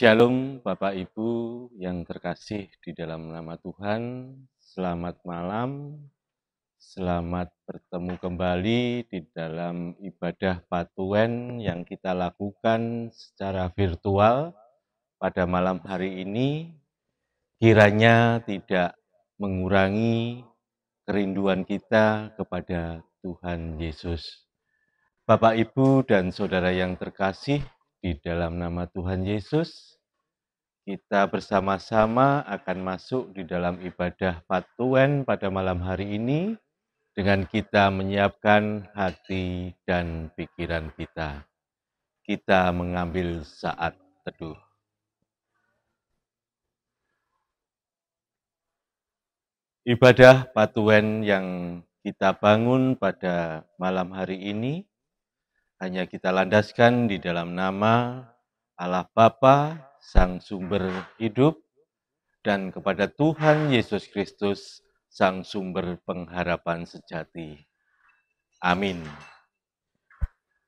Shalom Bapak Ibu yang terkasih di dalam nama Tuhan, selamat malam, selamat bertemu kembali di dalam ibadah Patuen yang kita lakukan secara virtual pada malam hari ini. Kiranya tidak mengurangi kerinduan kita kepada Tuhan Yesus. Bapak, Ibu, dan Saudara yang terkasih di dalam nama Tuhan Yesus, kita bersama-sama akan masuk di dalam ibadah Patuen pada malam hari ini dengan kita menyiapkan hati dan pikiran kita. Kita mengambil saat teduh. Ibadah Patuen yang kita bangun pada malam hari ini hanya kita landaskan di dalam nama Allah Bapa, Sang Sumber Hidup, dan kepada Tuhan Yesus Kristus, Sang Sumber Pengharapan Sejati. Amin.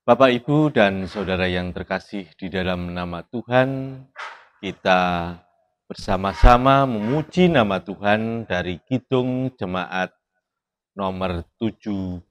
Bapak, Ibu, dan Saudara yang terkasih di dalam nama Tuhan, kita bersama-sama memuji nama Tuhan dari Kidung Jemaat nomor 17.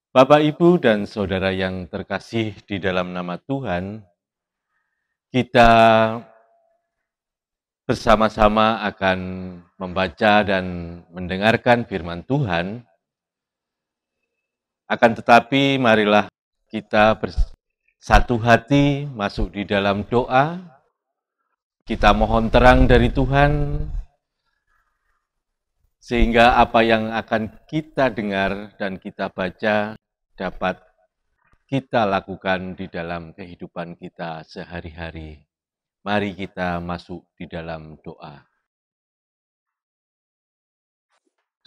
Bapak, Ibu, dan Saudara yang terkasih di dalam nama Tuhan, kita bersama-sama akan membaca dan mendengarkan firman Tuhan. Akan tetapi marilah kita bersatu hati masuk di dalam doa. Kita mohon terang dari Tuhan, sehingga apa yang akan kita dengar dan kita baca dapat kita lakukan di dalam kehidupan kita sehari-hari. Mari kita masuk di dalam doa.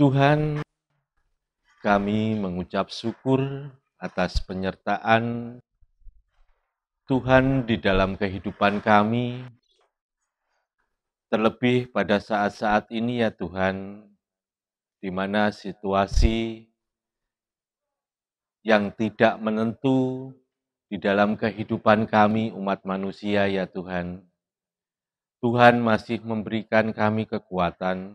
Tuhan, kami mengucap syukur atas penyertaan Tuhan di dalam kehidupan kami, terlebih pada saat-saat ini ya Tuhan, di mana situasi yang tidak menentu di dalam kehidupan kami umat manusia ya Tuhan. Tuhan masih memberikan kami kekuatan,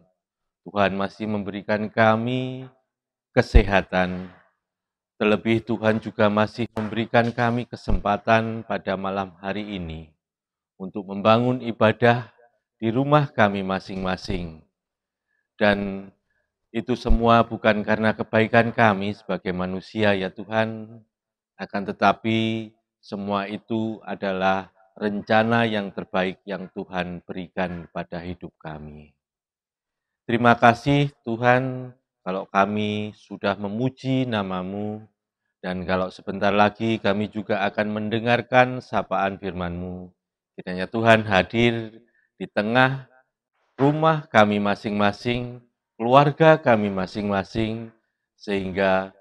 Tuhan masih memberikan kami kesehatan, terlebih Tuhan juga masih memberikan kami kesempatan pada malam hari ini untuk membangun ibadah di rumah kami masing-masing. Dan itu semua bukan karena kebaikan kami sebagai manusia ya Tuhan, akan tetapi semua itu adalah rencana yang terbaik yang Tuhan berikan pada hidup kami. Terima kasih Tuhan kalau kami sudah memuji nama-Mu, dan kalau sebentar lagi kami juga akan mendengarkan sapaan firman-Mu. Kiranya Tuhan hadir di tengah rumah kami masing-masing, keluarga kami masing-masing, sehingga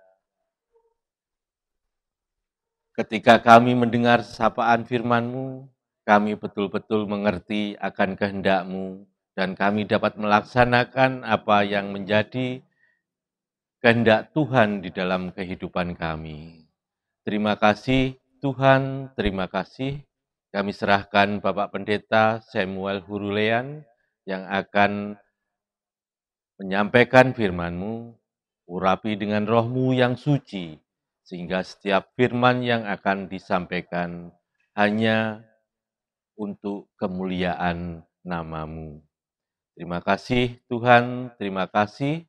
ketika kami mendengar sapaan firman-Mu, kami betul-betul mengerti akan kehendak-Mu, dan kami dapat melaksanakan apa yang menjadi kehendak Tuhan di dalam kehidupan kami. Terima kasih Tuhan, terima kasih. Kami serahkan Bapak Pendeta Samuel Hurulean yang akan menyampaikan firman-Mu, urapi dengan roh-Mu yang suci, sehingga setiap firman yang akan disampaikan hanya untuk kemuliaan nama-Mu. Terima kasih Tuhan, terima kasih.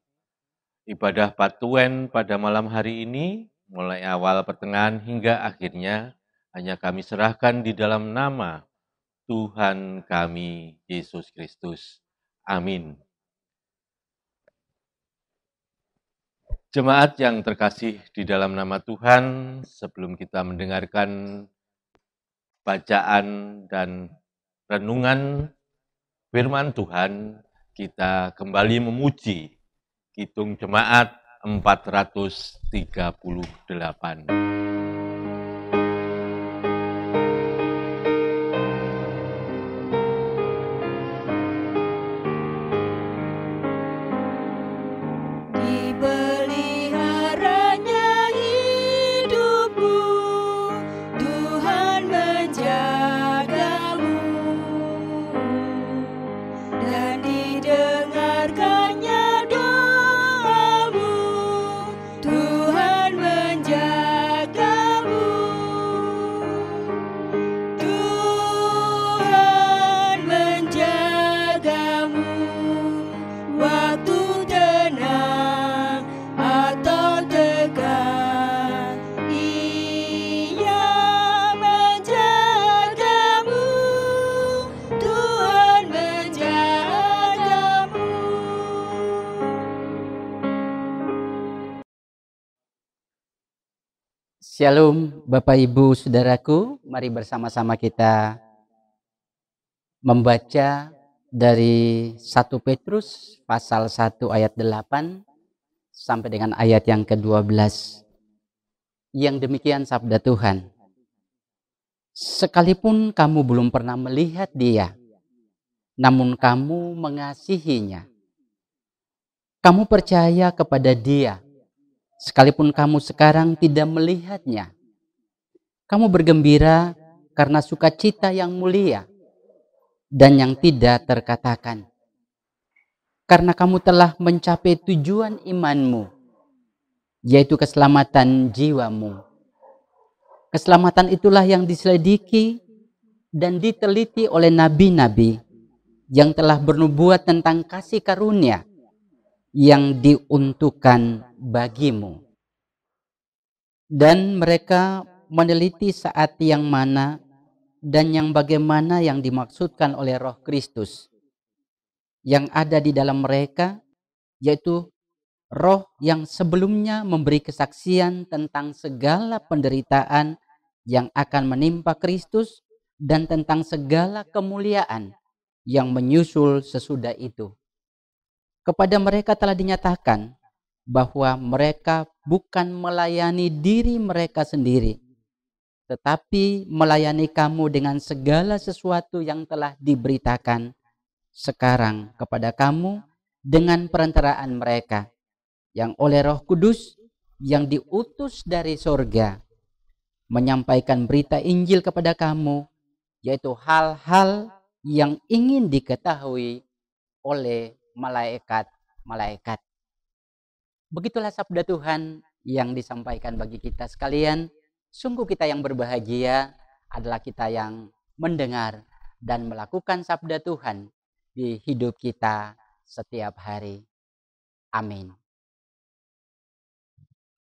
Ibadah Patuen pada malam hari ini, mulai awal, pertengahan, hingga akhirnya, hanya kami serahkan di dalam nama Tuhan kami, Yesus Kristus. Amin. Jemaat yang terkasih di dalam nama Tuhan, sebelum kita mendengarkan bacaan dan renungan firman Tuhan, kita kembali memuji Kidung Jemaat 438. Shalom Bapak Ibu Saudaraku, mari bersama-sama kita membaca dari 1 Petrus pasal 1 ayat 8 sampai dengan ayat yang ke-12. Yang demikian sabda Tuhan. Sekalipun kamu belum pernah melihat Dia, namun kamu mengasihinya. Kamu percaya kepada Dia. Sekalipun kamu sekarang tidak melihatnya, kamu bergembira karena sukacita yang mulia dan yang tidak terkatakan. Karena kamu telah mencapai tujuan imanmu, yaitu keselamatan jiwamu. Keselamatan itulah yang diselidiki dan diteliti oleh nabi-nabi yang telah bernubuat tentang kasih karunia yang diuntukkan bagimu. Dan mereka meneliti saat yang mana dan yang bagaimana yang dimaksudkan oleh Roh Kristus yang ada di dalam mereka, yaitu Roh yang sebelumnya memberi kesaksian tentang segala penderitaan yang akan menimpa Kristus dan tentang segala kemuliaan yang menyusul sesudah itu. Kepada mereka telah dinyatakan bahwa mereka bukan melayani diri mereka sendiri, tetapi melayani kamu dengan segala sesuatu yang telah diberitakan sekarang kepada kamu dengan perantaraan mereka, yang oleh Roh Kudus yang diutus dari sorga, menyampaikan berita Injil kepada kamu, yaitu hal-hal yang ingin diketahui oleh malaikat-malaikat. Begitulah sabda Tuhan yang disampaikan bagi kita sekalian. Sungguh kita yang berbahagia adalah kita yang mendengar dan melakukan sabda Tuhan di hidup kita setiap hari. Amin.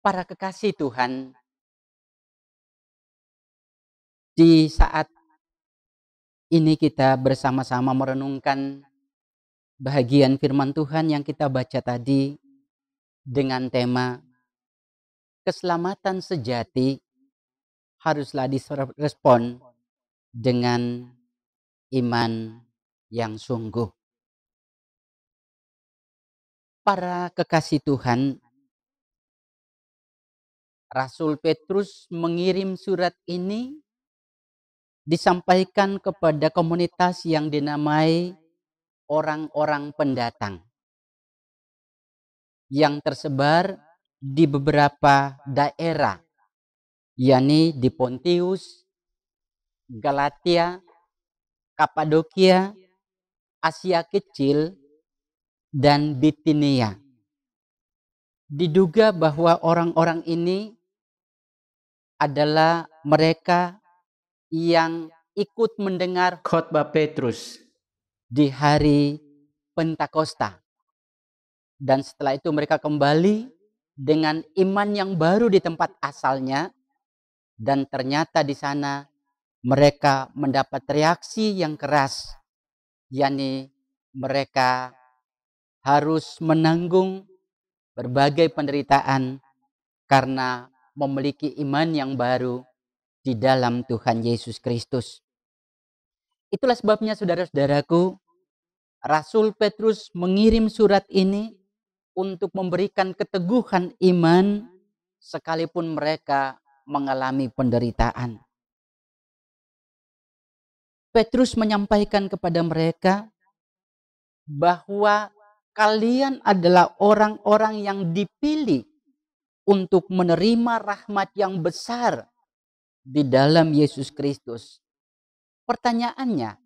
Para kekasih Tuhan, di saat ini kita bersama-sama merenungkan bahagian firman Tuhan yang kita baca tadi dengan tema keselamatan sejati haruslah direspon dengan iman yang sungguh. Para kekasih Tuhan, Rasul Petrus mengirim surat ini disampaikan kepada komunitas yang dinamai orang-orang pendatang yang tersebar di beberapa daerah, yakni di Pontius, Galatia, Kapadokia, Asia Kecil, dan Bitinia. Diduga bahwa orang-orang ini adalah mereka yang ikut mendengar khotbah Petrus di hari Pentakosta, Dan setelah itu mereka kembali dengan iman yang baru di tempat asalnya. Dan ternyata di sana mereka mendapat reaksi yang keras, yakni mereka harus menanggung berbagai penderitaan karena memiliki iman yang baru di dalam Tuhan Yesus Kristus. Itulah sebabnya saudara-saudaraku, Rasul Petrus mengirim surat ini untuk memberikan keteguhan iman sekalipun mereka mengalami penderitaan. Petrus menyampaikan kepada mereka bahwa kalian adalah orang-orang yang dipilih untuk menerima rahmat yang besar di dalam Yesus Kristus. Pertanyaannya,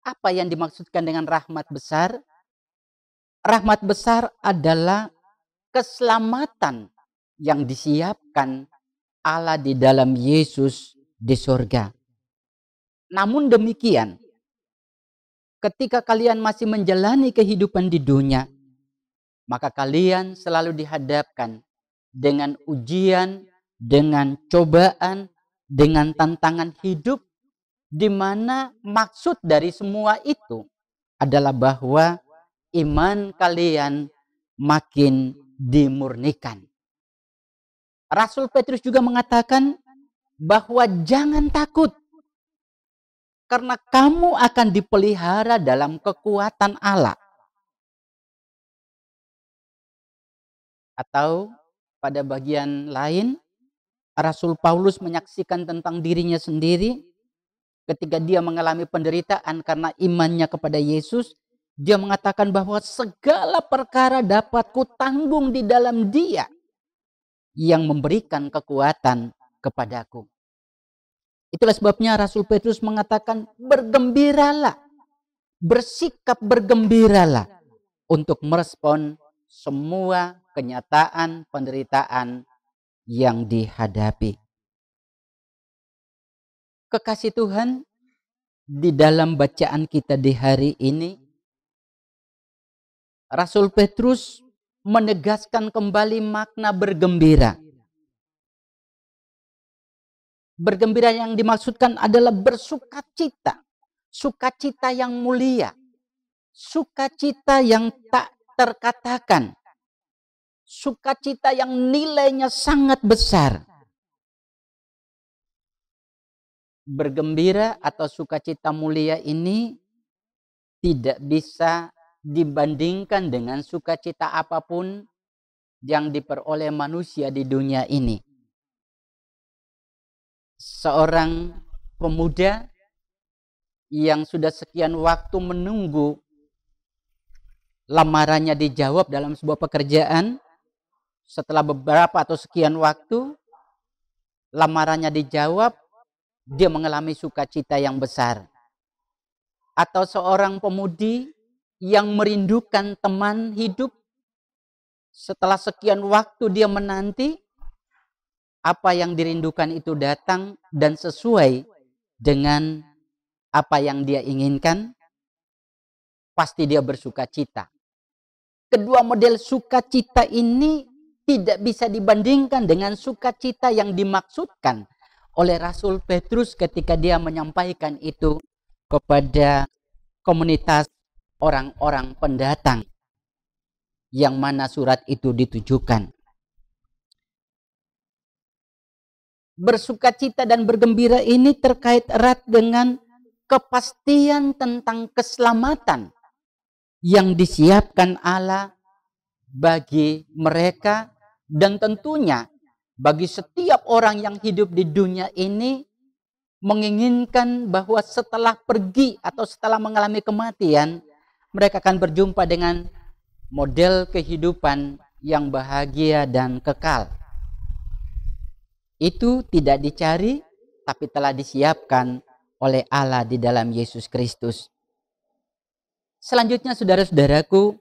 apa yang dimaksudkan dengan rahmat besar? Rahmat besar adalah keselamatan yang disiapkan Allah di dalam Yesus di surga. Namun demikian, ketika kalian masih menjalani kehidupan di dunia, maka kalian selalu dihadapkan dengan ujian, dengan cobaan, dengan tantangan hidup, di mana maksud dari semua itu adalah bahwa iman kalian makin dimurnikan. Rasul Petrus juga mengatakan bahwa jangan takut, karena kamu akan dipelihara dalam kekuatan Allah. Atau pada bagian lain, Rasul Paulus menyaksikan tentang dirinya sendiri ketika dia mengalami penderitaan karena imannya kepada Yesus. Dia mengatakan bahwa segala perkara dapat kutanggung di dalam Dia yang memberikan kekuatan kepadaku. Itulah sebabnya Rasul Petrus mengatakan, bergembiralah, bersikap bergembiralah untuk merespon semua kenyataan penderitaan yang dihadapi. Kekasih Tuhan, di dalam bacaan kita di hari ini, Rasul Petrus menegaskan kembali makna bergembira. Bergembira yang dimaksudkan adalah bersukacita. Sukacita yang mulia. Sukacita yang tak terkatakan. Sukacita yang nilainya sangat besar. Bergembira atau sukacita mulia ini tidak bisa dibandingkan dengan sukacita apapun yang diperoleh manusia di dunia ini. Seorang pemuda yang sudah sekian waktu menunggu lamarannya dijawab dalam sebuah pekerjaan, setelah beberapa atau sekian waktu lamarannya dijawab, dia mengalami sukacita yang besar. Atau seorang pemudi yang merindukan teman hidup, setelah sekian waktu dia menanti, apa yang dirindukan itu datang dan sesuai dengan apa yang dia inginkan, pasti dia bersukacita. Kedua model sukacita ini tidak bisa dibandingkan dengan sukacita yang dimaksudkan oleh Rasul Petrus ketika dia menyampaikan itu kepada komunitas orang-orang pendatang yang mana surat itu ditujukan. Bersukacita dan bergembira ini terkait erat dengan kepastian tentang keselamatan yang disiapkan Allah bagi mereka, dan tentunya bagi setiap orang yang hidup di dunia ini menginginkan bahwa setelah pergi atau setelah mengalami kematian, mereka akan berjumpa dengan model kehidupan yang bahagia dan kekal. Itu tidak dicari, tapi telah disiapkan oleh Allah di dalam Yesus Kristus. Selanjutnya, saudara-saudaraku,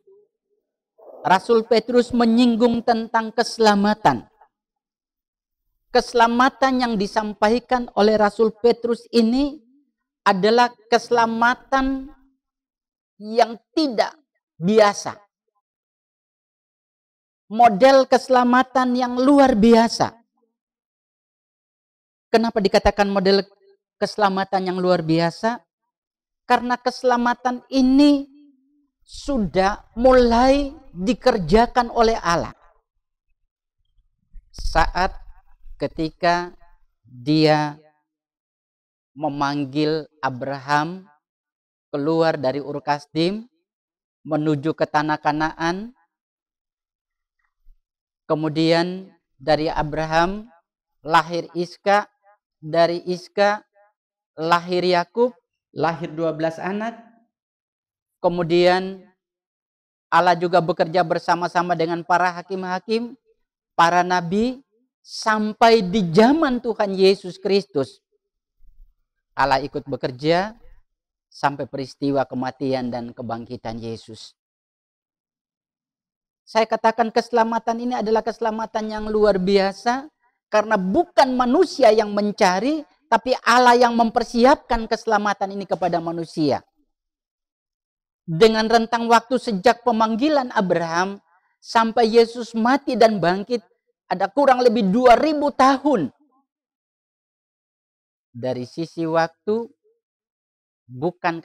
Rasul Petrus menyinggung tentang keselamatan. Keselamatan yang disampaikan oleh Rasul Petrus ini adalah keselamatan yang tidak biasa. model keselamatan yang luar biasa. Kenapa dikatakan model keselamatan yang luar biasa? Karena keselamatan ini sudah mulai dikerjakan oleh Allah. Saat ketika Dia memanggil Abraham keluar dari Ur Kasdim menuju ke tanah Kanaan, kemudian dari Abraham lahir Iska, dari Iska lahir Yakub, lahir 12 anak. Kemudian Allah juga bekerja bersama-sama dengan para hakim-hakim, para nabi, sampai di zaman Tuhan Yesus Kristus. Allah ikut bekerja sampai peristiwa kematian dan kebangkitan Yesus. Saya katakan keselamatan ini adalah keselamatan yang luar biasa, karena bukan manusia yang mencari, tapi Allah yang mempersiapkan keselamatan ini kepada manusia. Dengan rentang waktu sejak pemanggilan Abraham sampai Yesus mati dan bangkit, ada kurang lebih 2000 tahun. Dari sisi waktu, bukan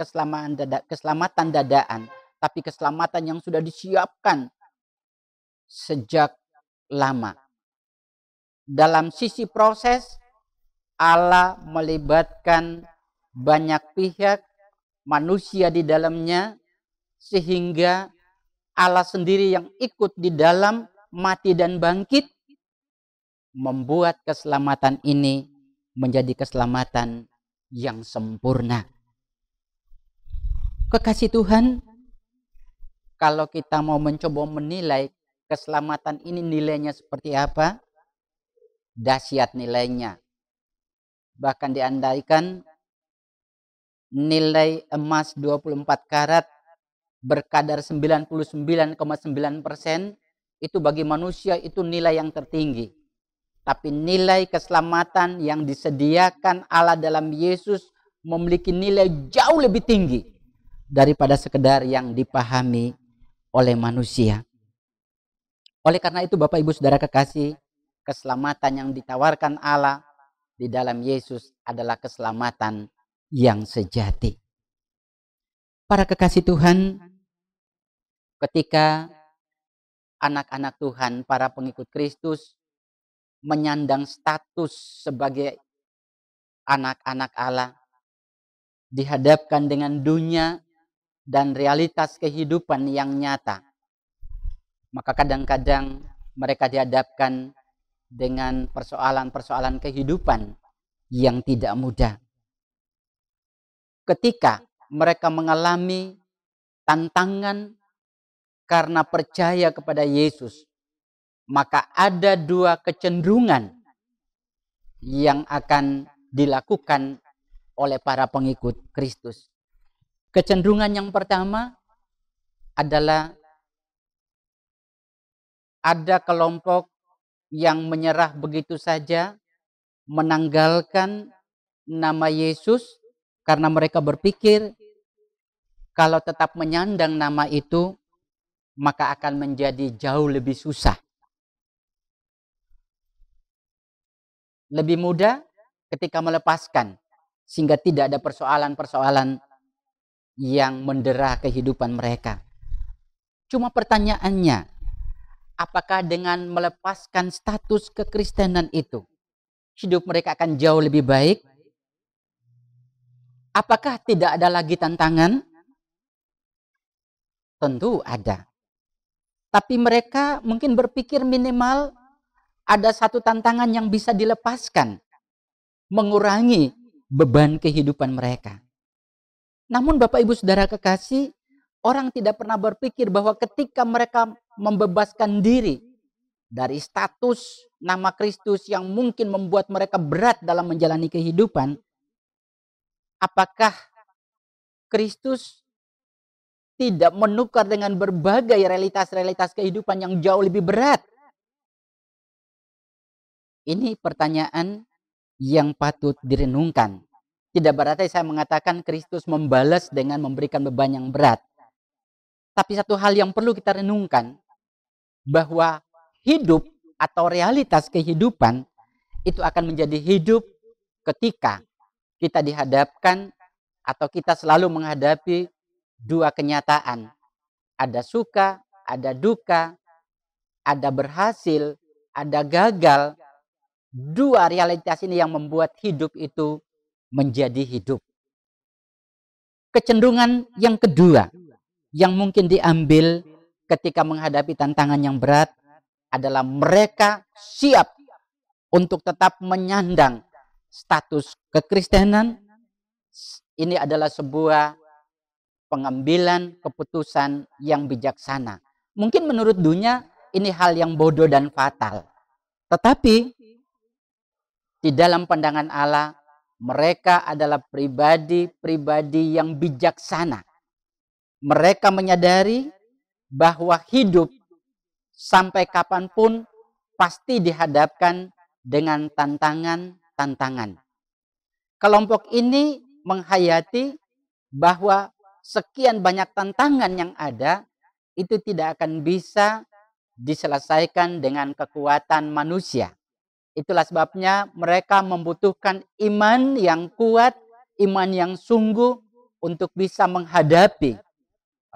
keselamatan dadaan, tapi keselamatan yang sudah disiapkan sejak lama. Dalam sisi proses, Allah melibatkan banyak pihak, manusia di dalamnya, sehingga Allah sendiri yang ikut di dalam mati dan bangkit, membuat keselamatan ini menjadi keselamatan yang sempurna. Kekasih Tuhan, kalau kita mau mencoba menilai keselamatan ini nilainya seperti apa, dahsyat nilainya. Bahkan diandaikan nilai emas 24 karat berkadar 99,9% itu bagi manusia itu nilai yang tertinggi. Tapi nilai keselamatan yang disediakan Allah dalam Yesus memiliki nilai jauh lebih tinggi daripada sekedar yang dipahami oleh manusia. Oleh karena itu Bapak Ibu Saudara kekasih, keselamatan yang ditawarkan Allah di dalam Yesus adalah keselamatan yang sejati. Para kekasih Tuhan, ketika anak-anak Tuhan, para pengikut Kristus, menyandang status sebagai anak-anak Allah, dihadapkan dengan dunia dan realitas kehidupan yang nyata, maka kadang-kadang mereka dihadapkan dengan persoalan-persoalan kehidupan yang tidak mudah. Ketika mereka mengalami tantangan karena percaya kepada Yesus, maka ada dua kecenderungan yang akan dilakukan oleh para pengikut Kristus. Kecenderungan yang pertama adalah ada kelompok yang menyerah begitu saja, menanggalkan nama Yesus, karena mereka berpikir kalau tetap menyandang nama itu, maka akan menjadi jauh lebih susah. Lebih mudah ketika melepaskan, sehingga tidak ada persoalan-persoalan yang mendera kehidupan mereka. Cuma pertanyaannya, apakah dengan melepaskan status kekristenan itu, hidup mereka akan jauh lebih baik? Apakah tidak ada lagi tantangan? Tentu ada. Tapi mereka mungkin berpikir minimal ada satu tantangan yang bisa dilepaskan, mengurangi beban kehidupan mereka. Namun Bapak Ibu Saudara kekasih, orang tidak pernah berpikir bahwa ketika mereka membebaskan diri dari status nama Kristus yang mungkin membuat mereka berat dalam menjalani kehidupan, apakah Kristus tidak menukar dengan berbagai realitas-realitas kehidupan yang jauh lebih berat? Ini pertanyaan yang patut direnungkan. Tidak berarti saya mengatakan Kristus membalas dengan memberikan beban yang berat. Tapi satu hal yang perlu kita renungkan, bahwa hidup atau realitas kehidupan itu akan menjadi hidup ketika kita dihadapkan atau kita selalu menghadapi dua kenyataan. Ada suka, ada duka, ada berhasil, ada gagal. Dua realitas ini yang membuat hidup itu menjadi hidup. Kecenderungan yang kedua yang mungkin diambil ketika menghadapi tantangan yang berat adalah mereka siap untuk tetap menyandang status kekristenan. Ini adalah sebuah pengambilan keputusan yang bijaksana. Mungkin menurut dunia ini hal yang bodoh dan fatal. Tetapi di dalam pandangan Allah, mereka adalah pribadi-pribadi yang bijaksana. Mereka menyadari bahwa hidup sampai kapanpun pasti dihadapkan dengan tantangan-tantangan. Kelompok ini menghayati bahwa sekian banyak tantangan yang ada itu tidak akan bisa diselesaikan dengan kekuatan manusia. Itulah sebabnya mereka membutuhkan iman yang kuat, iman yang sungguh untuk bisa menghadapi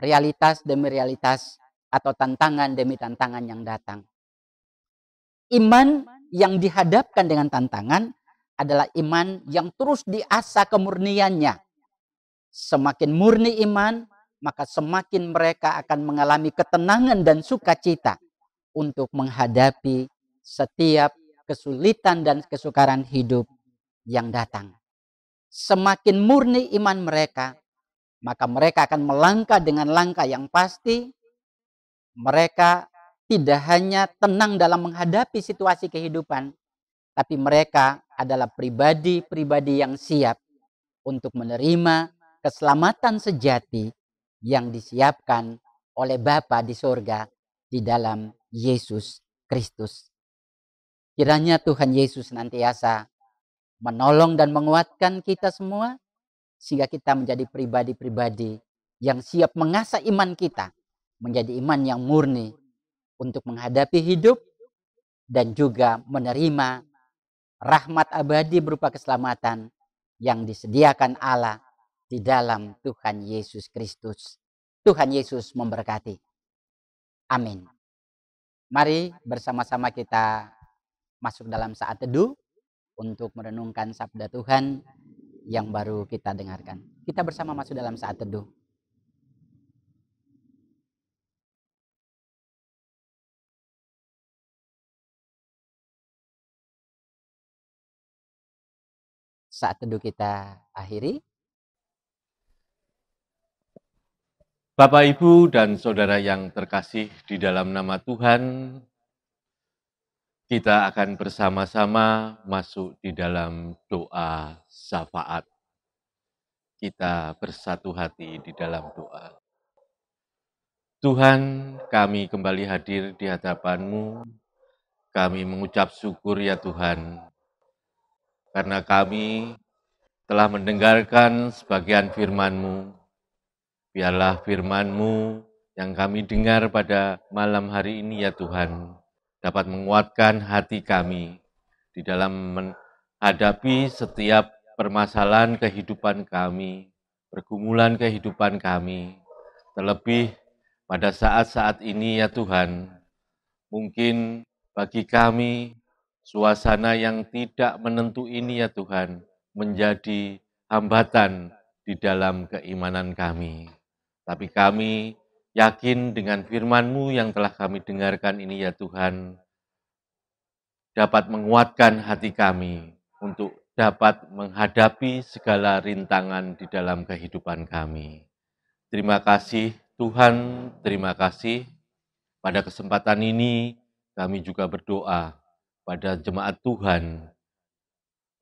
realitas demi realitas atau tantangan demi tantangan yang datang. Iman yang dihadapkan dengan tantangan adalah iman yang terus diasah kemurniannya. Semakin murni iman, maka semakin mereka akan mengalami ketenangan dan sukacita untuk menghadapi setiap kesulitan dan kesukaran hidup yang datang. Semakin murni iman mereka, maka mereka akan melangkah dengan langkah yang pasti. Mereka tidak hanya tenang dalam menghadapi situasi kehidupan, tapi mereka adalah pribadi-pribadi yang siap untuk menerima keselamatan sejati yang disiapkan oleh Bapa di sorga di dalam Yesus Kristus. Kiranya Tuhan Yesus senantiasa menolong dan menguatkan kita semua, sehingga kita menjadi pribadi-pribadi yang siap mengasah iman kita menjadi iman yang murni untuk menghadapi hidup dan juga menerima rahmat abadi berupa keselamatan yang disediakan Allah di dalam Tuhan Yesus Kristus. Tuhan Yesus memberkati. Amin. Mari bersama-sama kita masuk dalam saat teduh untuk merenungkan sabda Tuhan yang baru kita dengarkan. Kita bersama masuk dalam saat teduh. Saat teduh kita akhiri. Bapak, Ibu, dan Saudara yang terkasih di dalam nama Tuhan, kita akan bersama-sama masuk di dalam doa syafaat. Kita bersatu hati di dalam doa. Tuhan, kami kembali hadir di hadapan-Mu. Kami mengucap syukur ya Tuhan, karena kami telah mendengarkan sebagian firman-Mu. Biarlah firman-Mu yang kami dengar pada malam hari ini ya Tuhan, dapat menguatkan hati kami di dalam menghadapi setiap permasalahan kehidupan kami, pergumulan kehidupan kami. Terlebih pada saat-saat ini ya Tuhan, mungkin bagi kami suasana yang tidak menentu ini ya Tuhan, menjadi hambatan di dalam keimanan kami. Tapi kami yakin dengan firman-Mu yang telah kami dengarkan ini ya Tuhan, dapat menguatkan hati kami untuk dapat menghadapi segala rintangan di dalam kehidupan kami. Terima kasih Tuhan, terima kasih. Pada kesempatan ini kami juga berdoa pada jemaat Tuhan,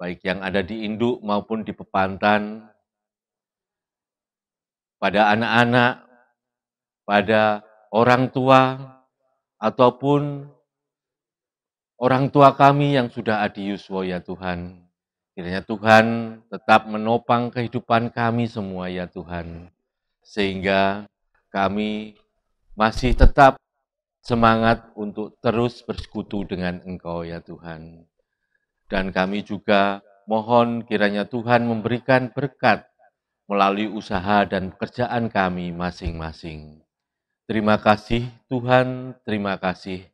baik yang ada di induk maupun di pepantan, pada anak-anak, pada orang tua, ataupun orang tua kami yang sudah adiuswa ya Tuhan. Kiranya Tuhan tetap menopang kehidupan kami semua ya Tuhan. Sehingga kami masih tetap semangat untuk terus bersekutu dengan Engkau ya Tuhan. Dan kami juga mohon kiranya Tuhan memberikan berkat melalui usaha dan pekerjaan kami masing-masing. Terima kasih Tuhan, terima kasih.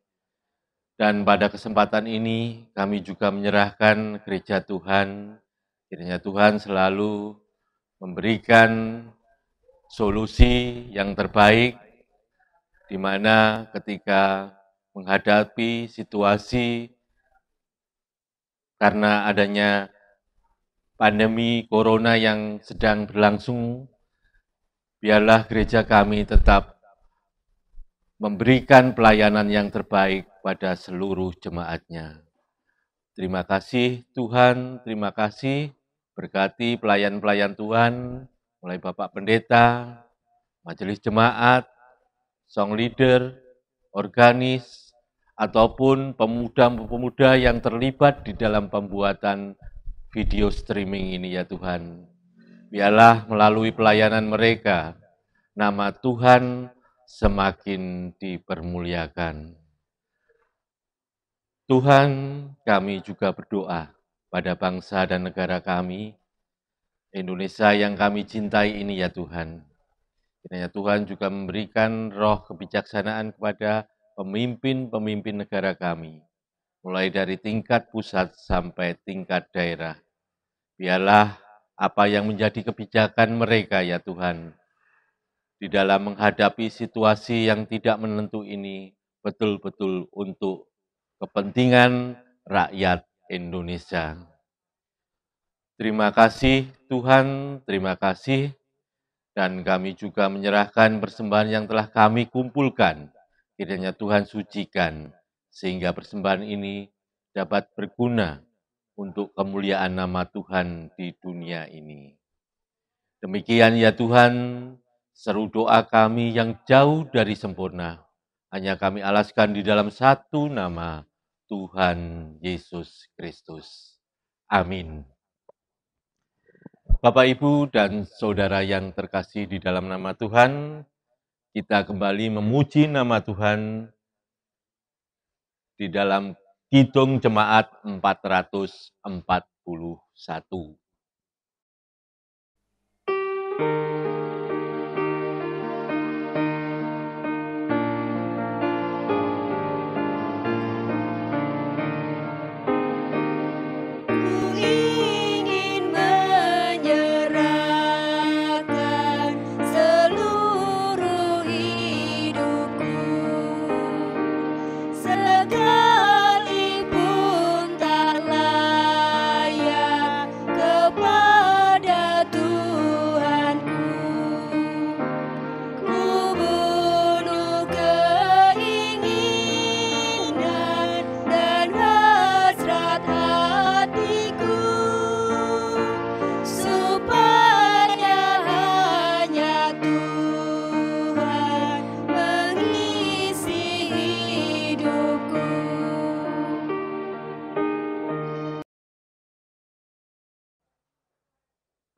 Dan pada kesempatan ini kami juga menyerahkan gereja Tuhan, kiranya Tuhan selalu memberikan solusi yang terbaik, di mana ketika menghadapi situasi karena adanya pandemi corona yang sedang berlangsung, biarlah gereja kami tetap memberikan pelayanan yang terbaik pada seluruh jemaatnya. Terima kasih Tuhan, terima kasih. Berkati pelayan-pelayan Tuhan, mulai Bapak Pendeta, Majelis Jemaat, Song Leader, Organis, ataupun pemuda-pemuda yang terlibat di dalam pembuatan video streaming ini ya Tuhan. Biarlah melalui pelayanan mereka, nama Tuhan semakin dipermuliakan. Tuhan, kami juga berdoa pada bangsa dan negara kami, Indonesia yang kami cintai ini ya Tuhan. Kiranya Tuhan juga memberikan roh kebijaksanaan kepada pemimpin-pemimpin negara kami, mulai dari tingkat pusat sampai tingkat daerah. Biarlah apa yang menjadi kebijakan mereka ya Tuhan, di dalam menghadapi situasi yang tidak menentu ini betul-betul untuk kepentingan rakyat Indonesia. Terima kasih Tuhan, terima kasih. Dan kami juga menyerahkan persembahan yang telah kami kumpulkan. Kiranya Tuhan sucikan, sehingga persembahan ini dapat berguna untuk kemuliaan nama Tuhan di dunia ini. Demikian ya Tuhan, seru doa kami yang jauh dari sempurna, hanya kami alaskan di dalam satu nama, Tuhan Yesus Kristus. Amin. Bapak, Ibu, dan Saudara yang terkasih di dalam nama Tuhan, kita kembali memuji nama Tuhan di dalam Kidung Jemaat 441.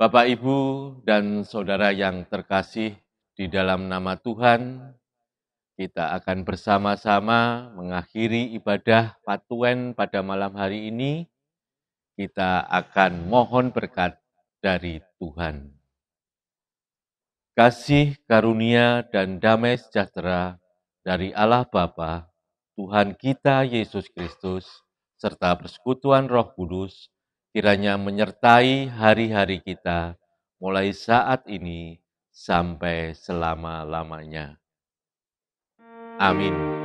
Bapak, Ibu, dan Saudara yang terkasih di dalam nama Tuhan, kita akan bersama-sama mengakhiri ibadah Patuen pada malam hari ini. Kita akan mohon berkat dari Tuhan. Kasih, karunia, dan damai sejahtera dari Allah Bapa, Tuhan kita Yesus Kristus, serta persekutuan Roh Kudus, kiranya menyertai hari-hari kita, mulai saat ini sampai selama-lamanya. Amin.